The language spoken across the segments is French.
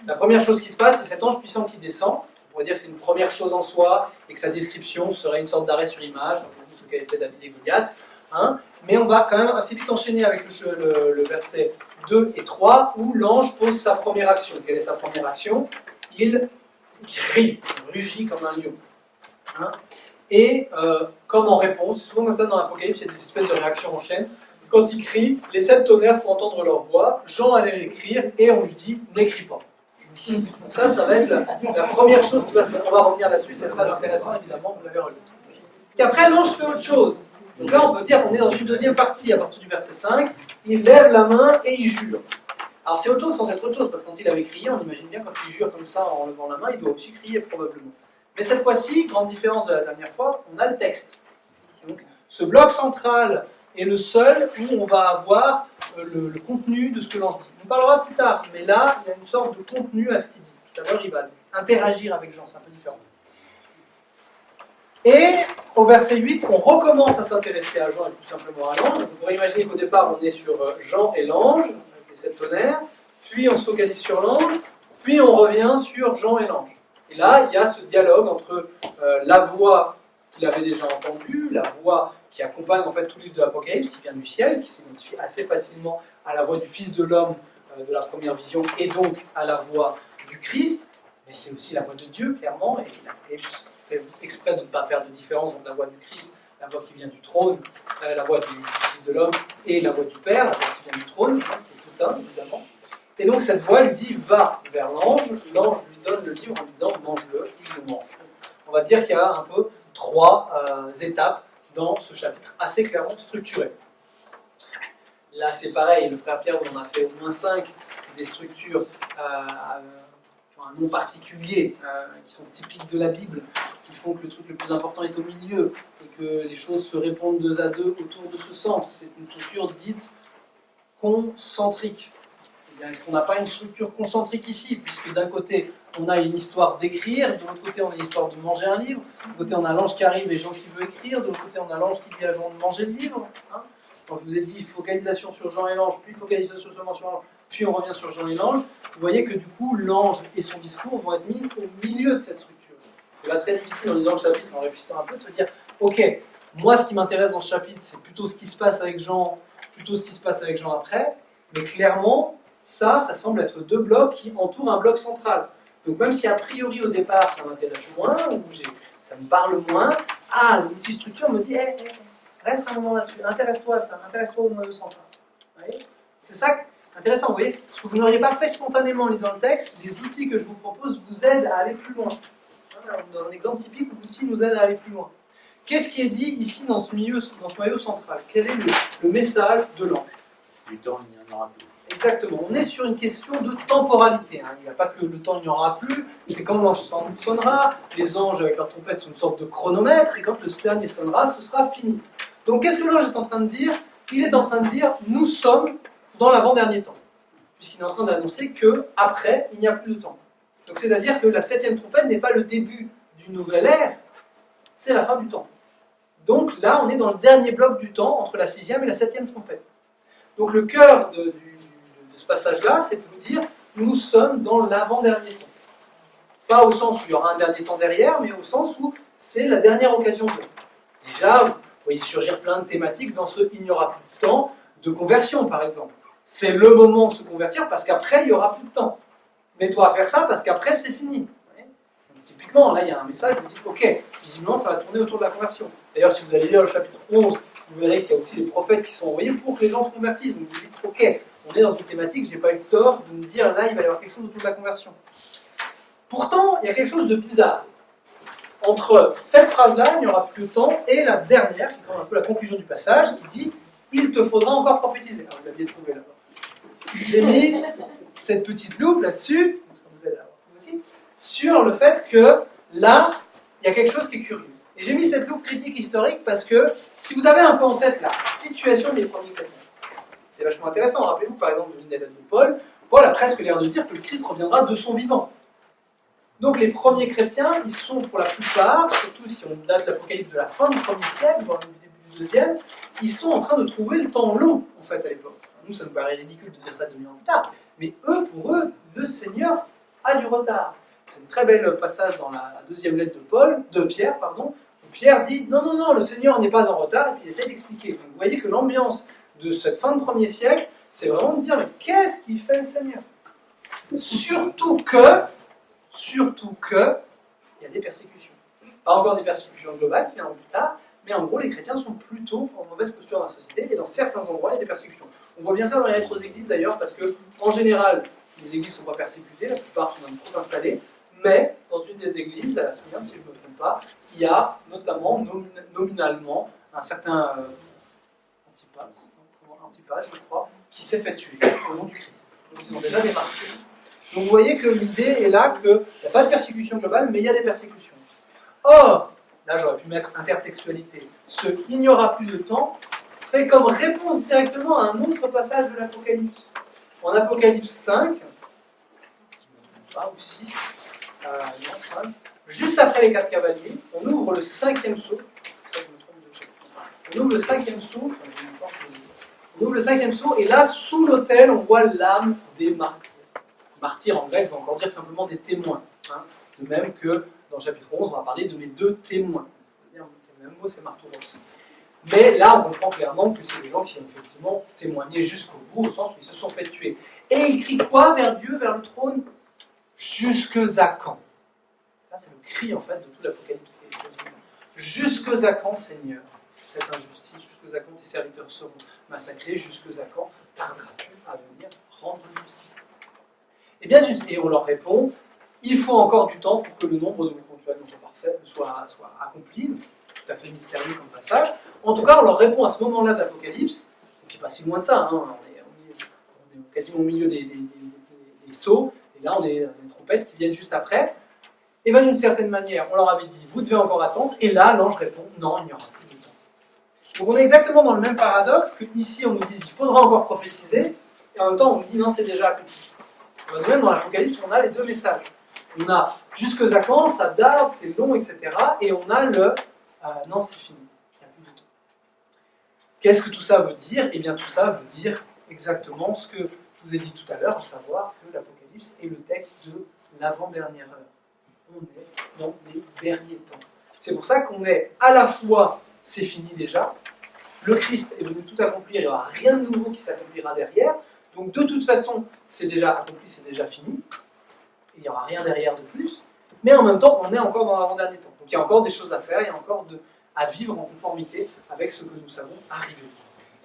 La première chose qui se passe, c'est cet ange puissant qui descend. On pourrait dire que c'est une première chose en soi et que sa description serait une sorte d'arrêt sur image, ce qu'avait fait David et Goliath. Hein. Mais on va quand même assez vite enchaîner avec le verset 2 et 3 où l'ange pose sa première action. Quelle est sa première action? Il crie, il rugit comme un lion. Hein. Et comme en réponse, c'est souvent comme ça dans l'Apocalypse, il y a des espèces de réactions en chaîne. Quand il crie, les 7 tonnerres font entendre leur voix, Jean allait l'écrire et on lui dit « n'écris pas ». Donc ça va être la première chose qui va se passer. On va revenir là-dessus, c'est très intéressant évidemment, vous l'avez relu. Et après l'ange fait autre chose. Donc là on peut dire qu'on est dans une deuxième partie à partir du verset 5, il lève la main et il jure. Alors c'est autre chose sans être autre chose, parce que quand il avait crié, on imagine bien quand il jure comme ça en levant la main, il doit aussi crier probablement. Mais cette fois-ci, grande différence de la dernière fois, on a le texte. Donc, ce bloc central est le seul où on va avoir le contenu de ce que l'ange dit. On parlera plus tard, mais là, il y a une sorte de contenu à ce qu'il dit. Tout à l'heure, il va interagir avec Jean, c'est un peu différent. Et au verset 8, on recommence à s'intéresser à Jean et tout simplement à l'ange. Vous pourrez imaginer qu'au départ, on est sur Jean et l'ange, avec les 7 tonnerres, puis on se focalise sur l'ange, puis on revient sur Jean et l'ange. Et là, il y a ce dialogue entre la voix qu'il avait déjà entendue, la voix qui accompagne en fait tout le livre de l'Apocalypse, qui vient du ciel, qui s'identifie assez facilement à la voix du Fils de l'homme de la première vision, et donc à la voix du Christ, mais c'est aussi la voix de Dieu, clairement, et l'Apocalypse fait exprès de ne pas faire de différence entre la voix du Christ, la voix qui vient du trône, la voix du Fils de l'homme, et la voix du Père, la voix qui vient du trône, c'est tout un, évidemment. Et donc cette voix lui dit, va vers l'ange, l'ange lui donne le livre en disant, mange-le, il le mange. On va dire qu'il y a un peu 3 étapes dans ce chapitre, assez clairement structuré. Là c'est pareil, le frère Pierre on en a fait au moins 5, des structures qui ont un nom particulier, qui sont typiques de la Bible, qui font que le truc le plus important est au milieu, et que les choses se répondent 2 à 2 autour de ce centre. C'est une structure dite concentrique. Est-ce qu'on n'a pas une structure concentrique ici, puisque d'un côté on a une histoire d'écrire, de l'autre côté on a une histoire de manger un livre, d'un côté on a l'ange qui arrive et Jean qui veut écrire, de l'autre côté on a l'ange qui dit à Jean de manger le livre. Hein. Quand je vous ai dit focalisation sur Jean et l'ange, puis focalisation seulement sur l'ange, puis on revient sur Jean et l'ange, vous voyez que du coup l'ange et son discours vont être mis au milieu de cette structure. C'est là très difficile en lisant le chapitre, en réfléchissant un peu, de se dire ok, moi ce qui m'intéresse dans ce chapitre c'est plutôt ce qui se passe avec Jean, plutôt ce qui se passe avec Jean après, mais clairement ça semble être 2 blocs qui entourent un bloc central. Donc même si a priori au départ ça m'intéresse moins, ou ça me parle moins, l'outil structure me dit reste un moment là-dessus, intéresse-toi à ça, intéresse-toi au noyau central. C'est ça intéressant, vous voyez, ce que vous n'auriez pas fait spontanément en lisant le texte, les outils que je vous propose vous aident à aller plus loin. Dans un exemple typique où l'outil nous aide à aller plus loin. Qu'est-ce qui est dit ici dans ce noyau central? Quel est le message de l'ange? Du temps, il n'y en aura plus. Exactement, on est sur une question de temporalité. Il n'y a pas que le temps il n'y aura plus, c'est quand l'ange sonnera, les anges avec leur trompette sont une sorte de chronomètre, et quand le dernier sonnera, ce sera fini. Donc qu'est-ce que l'ange est en train de dire? Il est en train de dire, nous sommes dans l'avant-dernier temps, puisqu'il est en train d'annoncer qu'après, il n'y a plus de temps. Donc c'est-à-dire que la 7e trompette n'est pas le début d'une nouvelle ère, c'est la fin du temps. Donc là, on est dans le dernier bloc du temps, entre la 6e et la 7e trompette. Donc le cœur de ce passage-là, c'est de vous dire, nous sommes dans l'avant-dernier temps. Pas au sens où il y aura un dernier temps derrière, mais au sens où c'est la dernière occasion de l'homme. Déjà, vous voyez surgir plein de thématiques dans ce « il n'y aura plus de temps » de conversion, par exemple. C'est le moment de se convertir parce qu'après, il n'y aura plus de temps. Mets-toi à faire ça parce qu'après, c'est fini. Donc, typiquement, là, il y a un message, vous dites « Ok, visiblement, ça va tourner autour de la conversion ». D'ailleurs, si vous allez lire le chapitre 11, vous verrez qu'il y a aussi des prophètes qui sont envoyés pour que les gens se convertissent. Donc vous dites « Ok, on est dans une thématique, j'ai pas eu tort de me dire là, il va y avoir quelque chose autour de la conversion ». Pourtant, il y a quelque chose de bizarre. Entre cette phrase-là, il n'y aura plus de temps, et la dernière, qui est un peu la conclusion du passage, qui dit « Il te faudra encore prophétiser ». Alors, vous l'aviez trouvé là-bas. J'ai mis cette petite loupe là-dessus, ça vous aide à voir aussi, sur le fait que là, il y a quelque chose qui est curieux. Et j'ai mis cette loupe critique historique parce que si vous avez un peu en tête la situation des premiers chrétiens, c'est vachement intéressant. Rappelez-vous par exemple de l'Inadette de Paul. Paul a presque l'air de dire que le Christ reviendra de son vivant. Donc les premiers chrétiens, ils sont pour la plupart, surtout si on date l'Apocalypse de la fin du 1er siècle, voire du début du 2e, ils sont en train de trouver le temps long en fait à l'époque. Nous, ça nous paraît ridicule de dire ça 2000 ans plus tard, mais eux, pour eux, le Seigneur a du retard. C'est un très bel passage dans la deuxième lettre de Pierre, où Pierre dit non, non, non, le Seigneur n'est pas en retard, et puis il essaie d'expliquer. Donc vous voyez que l'ambiance de cette fin de 1er siècle, c'est vraiment de dire mais qu'est-ce qu'il fait le Seigneur? Surtout que, il y a des persécutions. Pas encore des persécutions globales qui viendront plus tard, mais en gros, les chrétiens sont plutôt en mauvaise posture dans la société, et dans certains endroits, il y a des persécutions. On voit bien ça dans les lettres aux églises d'ailleurs, parce que, en général, les églises ne sont pas persécutées, la plupart sont même trop installées, mais dans une des églises, à la Souriane, si je ne me trompe pas, il y a notamment, nominalement, un certain Antipas, je crois, qui s'est fait tuer au nom du Christ. Donc ils ont déjà des martyrs. Donc vous voyez que l'idée est là qu'il n'y a pas de persécution globale, mais il y a des persécutions. Or, là j'aurais pu mettre intertextualité, ce « il n'y aura plus de temps » fait comme réponse directement à un autre passage de l'Apocalypse. En Apocalypse 5, ou 6, non, 5, juste après les 4 cavaliers, on ouvre le 5e sceau. On ouvre le 5e sceau. On ouvre le 5e sceau, et là, sous l'autel, on voit l'âme des martyrs. Martyrs en grec veut encore dire simplement des témoins. Hein. De même que dans le chapitre 11, on va parler de mes 2 témoins. C'est-à-dire, le même mot, c'est martyros. Mais là, on comprend clairement que c'est des gens qui ont effectivement témoigné jusqu'au bout, au sens où ils se sont fait tuer. Et ils crient quoi vers Dieu, vers le trône? Jusque à quand? Là, c'est le cri en fait de tout l'Apocalypse. Jusque à quand, Seigneur, cette injustice? Jusque à quand tes serviteurs seront massacrés? Jusque à quand tarderas-tu à venir rendre justice? Eh bien, et on leur répond, il faut encore du temps pour que le nombre de vos compagnons soit accompli. Tout à fait mystérieux comme passage. En tout cas, on leur répond à ce moment-là de l'Apocalypse, qui n'est pas si loin de ça, hein, on est quasiment au milieu des sceaux, et là on est des trompettes qui viennent juste après. Et bien d'une certaine manière, on leur avait dit, vous devez encore attendre, et là l'ange répond, non, il n'y aura plus de temps. Donc on est exactement dans le même paradoxe que ici on nous dit, il faudra encore prophétiser, et en même temps on nous dit, non, c'est déjà accompli. Même dans l'Apocalypse, on a les deux messages. On a jusque à quand, ça darde, c'est long, etc. Et on a le non, c'est fini, il n'y a plus de temps. Qu'est-ce que tout ça veut dire? Eh bien, tout ça veut dire exactement ce que je vous ai dit tout à l'heure, à savoir que l'Apocalypse est le texte de l'avant-dernière heure. On est dans les derniers temps. C'est pour ça qu'on est à la fois, c'est fini déjà, le Christ est venu tout accomplir, il n'y aura rien de nouveau qui s'accomplira derrière, donc de toute façon, c'est déjà accompli, c'est déjà fini, il n'y aura rien derrière de plus, mais en même temps, on est encore dans l'avant-dernier temps. Donc il y a encore des choses à faire, il y a encore à vivre en conformité avec ce que nous savons arriver.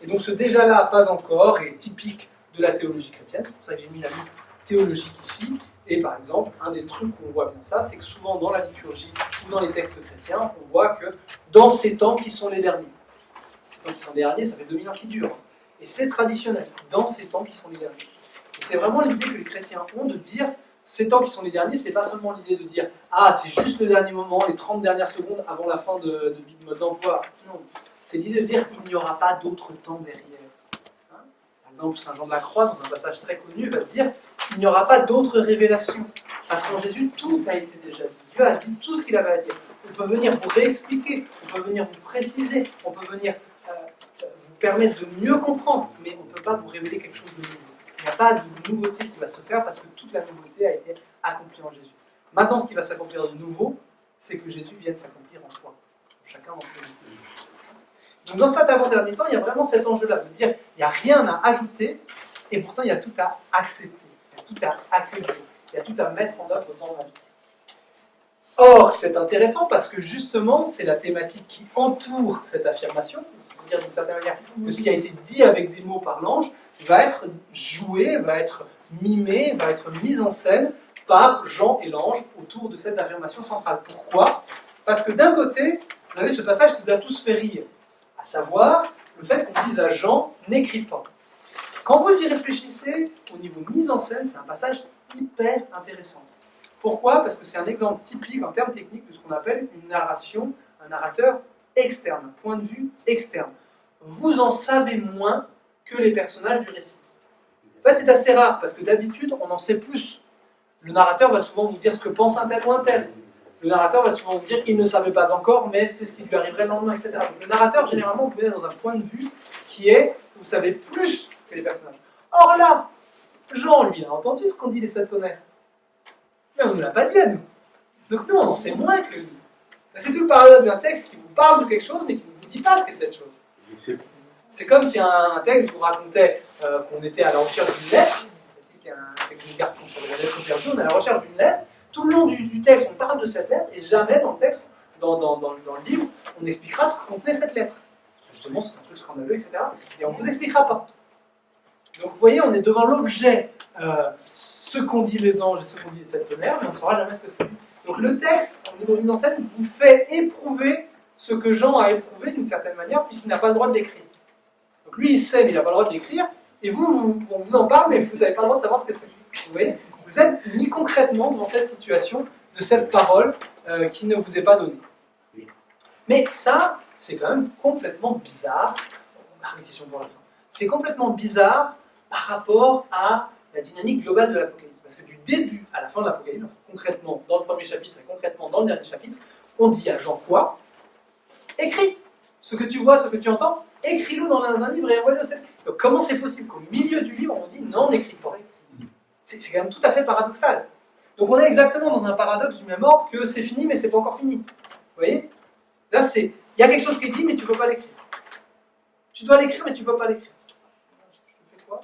Et donc ce déjà-là, pas encore, est typique de la théologie chrétienne, c'est pour ça que j'ai mis la lutte théologique ici. Et par exemple, un des trucs où on voit bien ça, c'est que souvent dans la liturgie ou dans les textes chrétiens, on voit que dans ces temps qui sont les derniers, ces temps qui sont les derniers, ça fait 2000 ans qu'ils durent, et c'est traditionnel, dans ces temps qui sont les derniers. Et c'est vraiment l'idée que les chrétiens ont de dire, ces temps qui sont les derniers, c'est pas seulement l'idée de dire ah, c'est juste le dernier moment, les 30 dernières secondes avant la fin du mode d'emploi. Non, c'est l'idée de dire qu'il n'y aura pas d'autre temps derrière. Hein, par exemple, Saint Jean de la Croix, dans un passage très connu, va dire il n'y aura pas d'autre révélation. Parce qu'en Jésus, tout a été déjà dit. Dieu a dit tout ce qu'il avait à dire. On peut venir vous réexpliquer, on peut venir vous préciser, on peut venir vous permettre de mieux comprendre, mais on ne peut pas vous révéler quelque chose de nouveau. Il n'y a pas de nouveauté qui va se faire parce que toute la nouveauté a été accomplie en Jésus. Maintenant, ce qui va s'accomplir de nouveau, c'est que Jésus vienne s'accomplir en toi. Chacun d'entre nous. Donc dans cet avant-dernier temps, il y a vraiment cet enjeu-là, de dire il n'y a rien à ajouter, et pourtant il y a tout à accepter, il y a tout à accueillir, il y a tout à mettre en œuvre dans la vie. Or, c'est intéressant parce que justement, c'est la thématique qui entoure cette affirmation, c'est-à-dire d'une certaine manière que ce qui a été dit avec des mots par l'ange va être joué, va être mimé, va être mis en scène par Jean et l'ange autour de cette affirmation centrale. Pourquoi? Parce que d'un côté, on avait ce passage qui nous a tous fait rire, à savoir le fait qu'on dise à Jean « n'écris pas ». Quand vous y réfléchissez, au niveau mise en scène, c'est un passage hyper intéressant. Pourquoi? Parce que c'est un exemple typique en termes techniques de ce qu'on appelle une narration, un narrateur externe, un point de vue externe. Vous en savez moins que les personnages du récit. Là, c'est assez rare, parce que d'habitude, on en sait plus. Le narrateur va souvent vous dire ce que pense un tel ou un tel. Le narrateur va souvent vous dire qu'il ne savait pas encore, mais c'est ce qui lui arriverait le lendemain, etc. Donc, le narrateur, généralement, vous venez dans un point de vue qui est, vous savez plus que les personnages. Or là, Jean, lui, il a entendu ce qu'ont dit les 7 tonnerres. Mais on ne l'a pas dit à nous. Donc nous, on en sait moins que lui. C'est tout le paradoxe d'un texte qui vous parle de quelque chose, mais qui ne vous dit pas ce qu'est cette chose. C'est comme si un texte vous racontait qu'on était à la recherche d'une lettre, avec une carte comme ça, la lettre perdue, on est à la recherche d'une lettre. Tout le long du texte, on parle de cette lettre, et jamais dans le texte, dans le livre, on expliquera ce que contenait cette lettre. Justement, c'est un truc scandaleux, etc. Et on ne vous expliquera pas. Donc vous voyez, on est devant l'objet, ce qu'ont dit les anges et ce qu'ont dit les sept tonnerres, mais on ne saura jamais ce que c'est. Donc le texte, en niveau mise en scène, vous fait éprouver ce que Jean a éprouvé d'une certaine manière, puisqu'il n'a pas le droit de l'écrire. Donc lui, il sait, mais il n'a pas le droit de l'écrire, et vous, on vous en parle, mais vous n'avez pas le droit de savoir ce que c'est. Vous voyez, vous êtes mis concrètement dans cette situation de cette parole qui ne vous est pas donnée. Mais ça, c'est quand même complètement bizarre. Répétition pour la fin. C'est complètement bizarre par rapport à la dynamique globale de l'Apocalypse. Parce que du début à la fin de l'Apocalypse, concrètement dans le premier chapitre et concrètement dans le dernier chapitre, on dit à Jean quoi? Écris ce que tu vois, ce que tu entends, écris-le dans un livre et envoie-le au ciel. Donc comment c'est possible qu'au milieu du livre, on dit non, n'écris pas? C'est quand même tout à fait paradoxal. Donc on est exactement dans un paradoxe du même ordre que c'est fini, mais c'est pas encore fini. Vous voyez? Là, il y a quelque chose qui est dit, mais tu ne peux pas l'écrire. Tu dois l'écrire, mais tu ne peux pas l'écrire. Je fais quoi?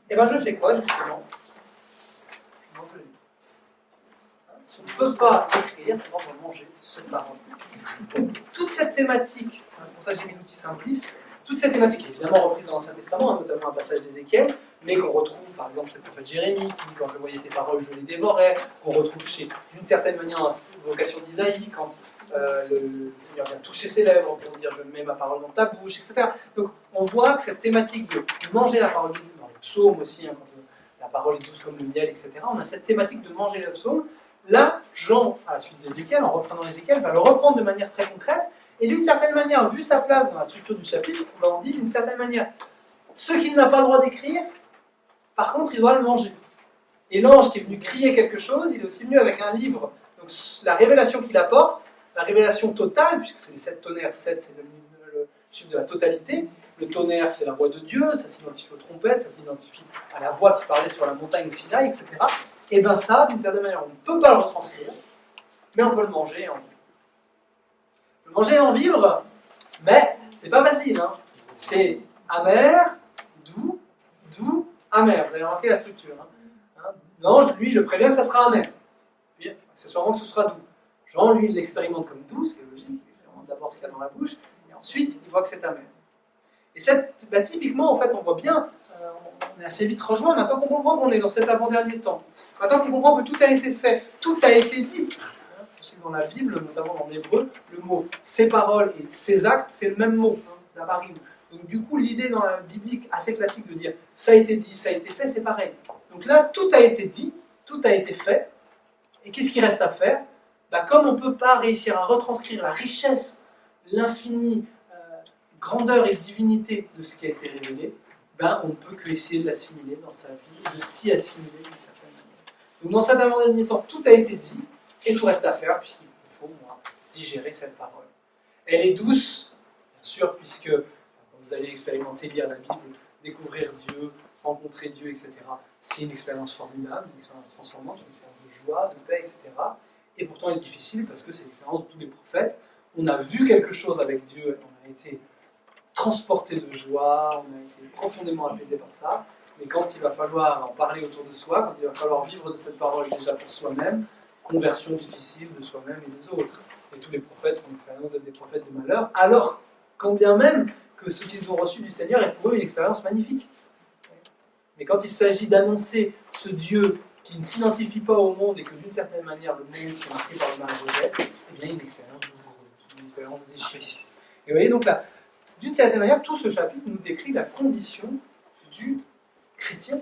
Eh bien, je fais quoi, justement? Si on ne peut pas écrire, on va manger cette parole. Toute cette thématique, c'est pour ça que j'ai mis l'outil simpliste, toute cette thématique est évidemment reprise dans l'Ancien Testament, notamment un passage d'Ézéchiel, mais qu'on retrouve par exemple chez le prophète Jérémie, qui dit quand je voyais tes paroles, je les dévorais, qu'on retrouve d'une certaine manière la vocation d'Isaïe, quand le Seigneur vient toucher ses lèvres pour dire je mets ma parole dans ta bouche, etc. Donc on voit que cette thématique de manger la parole de Dieu, dans les psaumes aussi, quand la parole est douce comme le miel, etc., on a cette thématique de manger le psaume. Là, Jean, à la suite d'Ézéchiel, en reprenant Ézéchiel, va le reprendre de manière très concrète, et d'une certaine manière, vu sa place dans la structure du chapitre, on dit d'une certaine manière, ce qu'il n'a pas le droit d'écrire, par contre, il doit le manger. Et l'ange qui est venu crier quelque chose, il est aussi venu avec un livre. Donc la révélation qu'il apporte, la révélation totale, puisque c'est les 7 tonnerres, 7 c'est le chiffre de la totalité, le tonnerre c'est la voix de Dieu, ça s'identifie aux trompettes, ça s'identifie à la voix qui parlait sur la montagne au Sinaï, etc. Et bien ça, d'une certaine manière, on ne peut pas le retranscrire, mais on peut le manger et en vivre. Le manger et en vivre, mais c'est pas facile, hein. C'est amer, doux, doux, amer. Vous avez remarqué la structure. Hein. L'ange, lui, le prévient que ça sera amer. Puis, accessoirement que ce sera doux. Jean, lui, il l'expérimente comme doux, ce qui est logique. Il expérimente d'abord ce qu'il y a dans la bouche, et ensuite, il voit que c'est amer. Et typiquement, en fait, on voit bien, on est assez vite rejoint, maintenant qu'on comprend qu'on est dans cet avant-dernier temps. Maintenant qu'on comprend que tout a été fait, tout a été dit. Sachez que dans la Bible, notamment dans l'hébreu, le mot « ses paroles » et « ses actes », c'est le même mot, d'Amarim. Donc du coup, l'idée dans la biblique assez classique de dire « ça a été dit, ça a été fait », c'est pareil. Donc là, tout a été dit, tout a été fait, et qu'est-ce qu'il reste à faire? Comme on ne peut pas réussir à retranscrire la richesse, l'infinie grandeur et divinité de ce qui a été révélé, on ne peut que essayer de l'assimiler dans sa vie, de s'y assimiler d'une certaine manière. Donc dans cet avant-dernier temps, tout a été dit, et tout reste à faire, puisqu'il faut digérer cette parole. Elle est douce, bien sûr, puisque vous allez expérimenter, lire la Bible, découvrir Dieu, rencontrer Dieu, etc. C'est une expérience formidable, une expérience transformante, une expérience de joie, de paix, etc. Et pourtant elle est difficile, parce que c'est l'expérience de tous les prophètes. On a vu quelque chose avec Dieu, on a été transporté de joie, on a été profondément apaisé par ça, mais quand il va falloir en parler autour de soi, quand il va falloir vivre de cette parole déjà pour soi-même, conversion difficile de soi-même et des autres. Et tous les prophètes font l'expérience d'être des prophètes de malheur, alors quand bien même que ce qu'ils ont reçu du Seigneur est pour eux une expérience magnifique. Mais quand il s'agit d'annoncer ce Dieu qui ne s'identifie pas au monde et que d'une certaine manière le monde est marqué par le mal rejette, eh bien il y a une expérience douloureuse, une expérience déchirée. Et vous voyez donc là, d'une certaine manière, tout ce chapitre nous décrit la condition du chrétien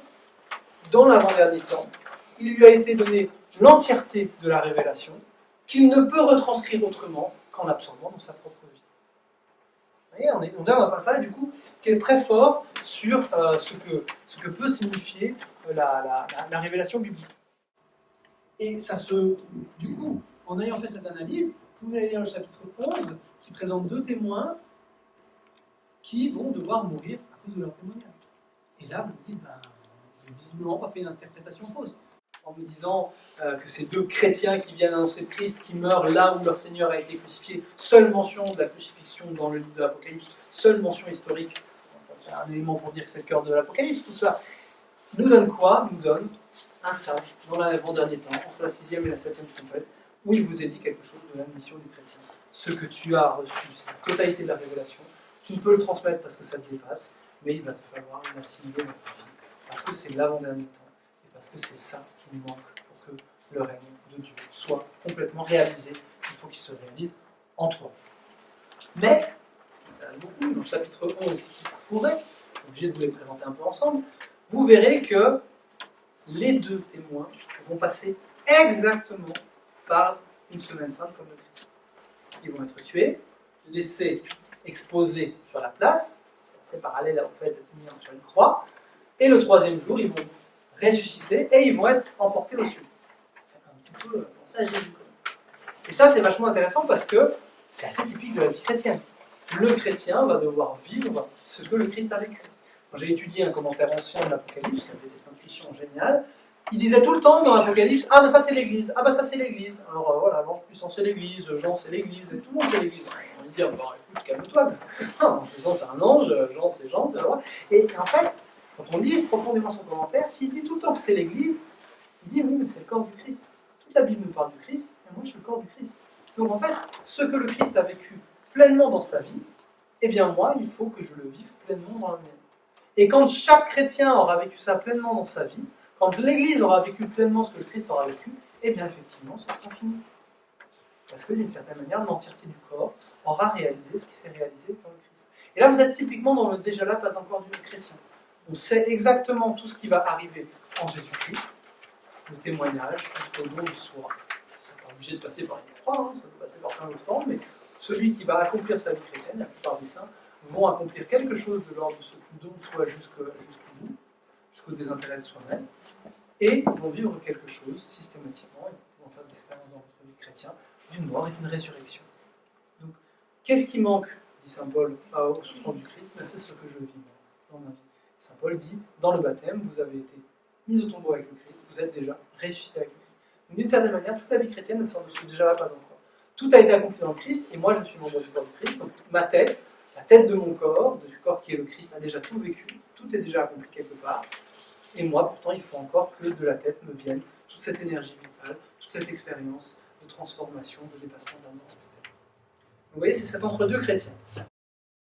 dans l'avant-dernier temps. Il lui a été donné l'entièreté de la révélation qu'il ne peut retranscrire autrement qu'en l'absorbant dans sa propre vie. Vous voyez, on est dans un passage du coup qui est très fort sur ce que peut signifier la révélation biblique. Et du coup, en ayant fait cette analyse, vous allez lire le chapitre 11 qui présente 2 témoins qui vont devoir mourir à cause de leur témoignage. Et là, vous dites, vous n'avez visiblement pas fait une interprétation fausse. En nous disant que ces deux chrétiens qui viennent annoncer le Christ, qui meurent là où leur Seigneur a été crucifié, seule mention de la crucifixion dans le livre de l'Apocalypse, seule mention historique, ça fait un élément pour dire que c'est le cœur de l'Apocalypse, tout cela, nous donne quoi? Nous donne un sas dans l'avant-dernier temps, entre la 6e et la 7e trompette, où il vous est dit quelque chose de la mission du chrétien. Ce que tu as reçu, c'est la totalité de la révélation. Tu ne peux le transmettre parce que ça te dépasse, mais il va te falloir l'assimiler dans ta vie, parce que c'est l'avant-dernier temps, et parce que c'est ça qui nous manque pour que le règne de Dieu soit complètement réalisé. Il faut qu'il se réalise en toi. Mais, ce qui m'intéresse beaucoup, dans le chapitre 11, qui pourrait, je suis obligé de vous les présenter un peu ensemble, vous verrez que les deux témoins vont passer exactement par une semaine sainte comme le Christ. Ils vont être tués, laissés exposés sur la place, c'est assez parallèle au fait d'être mis sur une croix, et le troisième jour, ils vont ressusciter et ils vont être emportés au ciel. Un petit peu penser à Jésus. Et ça, c'est vachement intéressant parce que c'est assez typique de la vie chrétienne. Le chrétien va devoir vivre ce que le Christ a vécu. Quand j'ai étudié un commentaire ancien de l'Apocalypse, qui avait des intuitions géniales, il disait tout le temps dans l'Apocalypse, ah ben ça c'est l'Église, ah ben ça c'est l'Église. Alors voilà, l'ange puissant c'est l'Église, Jean c'est l'Église, et tout le monde c'est l'Église. On va dire, bon écoute, calme-toi. Non, l'ange puissant c'est un ange, Jean c'est le roi. Et en fait, quand on lit profondément son commentaire, s'il dit tout le temps que c'est l'Église, il dit oui mais c'est le corps du Christ. Toute la Bible nous parle du Christ, et moi je suis le corps du Christ. Donc en fait, ce que le Christ a vécu pleinement dans sa vie, eh bien moi, il faut que je le vive pleinement dans la mienne. Et quand chaque chrétien aura vécu ça pleinement dans sa vie, quand l'Église aura vécu pleinement ce que le Christ aura vécu, eh bien effectivement, ce sera fini. Parce que d'une certaine manière, l'entièreté du corps aura réalisé ce qui s'est réalisé par le Christ. Et là, vous êtes typiquement dans le déjà là, pas encore du chrétien. On sait exactement tout ce qui va arriver en Jésus-Christ, le témoignage, jusqu'au don du soi. Ça n'est pas obligé de passer par une croix, ça peut passer par plein d'autres formes, mais celui qui va accomplir sa vie chrétienne, la plupart des saints, vont accomplir quelque chose de l'ordre de ce don de soi jusqu'au bout, jusqu'au désintérêt de soi-même, et vont vivre quelque chose systématiquement, et vont faire des expériences dans votre vie chrétienne, d'une mort et d'une résurrection. Donc, qu'est-ce qui manque, dit saint Paul, au souffrance du Christ? Ben, c'est ce que je vis dans ma vie. Saint Paul dit, dans le baptême, vous avez été mis au tombeau avec le Christ, vous êtes déjà ressuscité avec le Christ. Donc, d'une certaine manière, toute la vie chrétienne, elle sort de ce déjà là, pas encore. Tout a été accompli dans le Christ, et moi je suis membre du corps du Christ, donc ma tête, la tête de mon corps, du corps qui est le Christ, a déjà tout vécu, tout est déjà accompli quelque part, et moi pourtant il faut encore que de la tête me vienne toute cette énergie vitale, toute cette expérience de transformation, de dépassement d'amour, etc. Vous voyez, c'est cet entre-deux chrétien.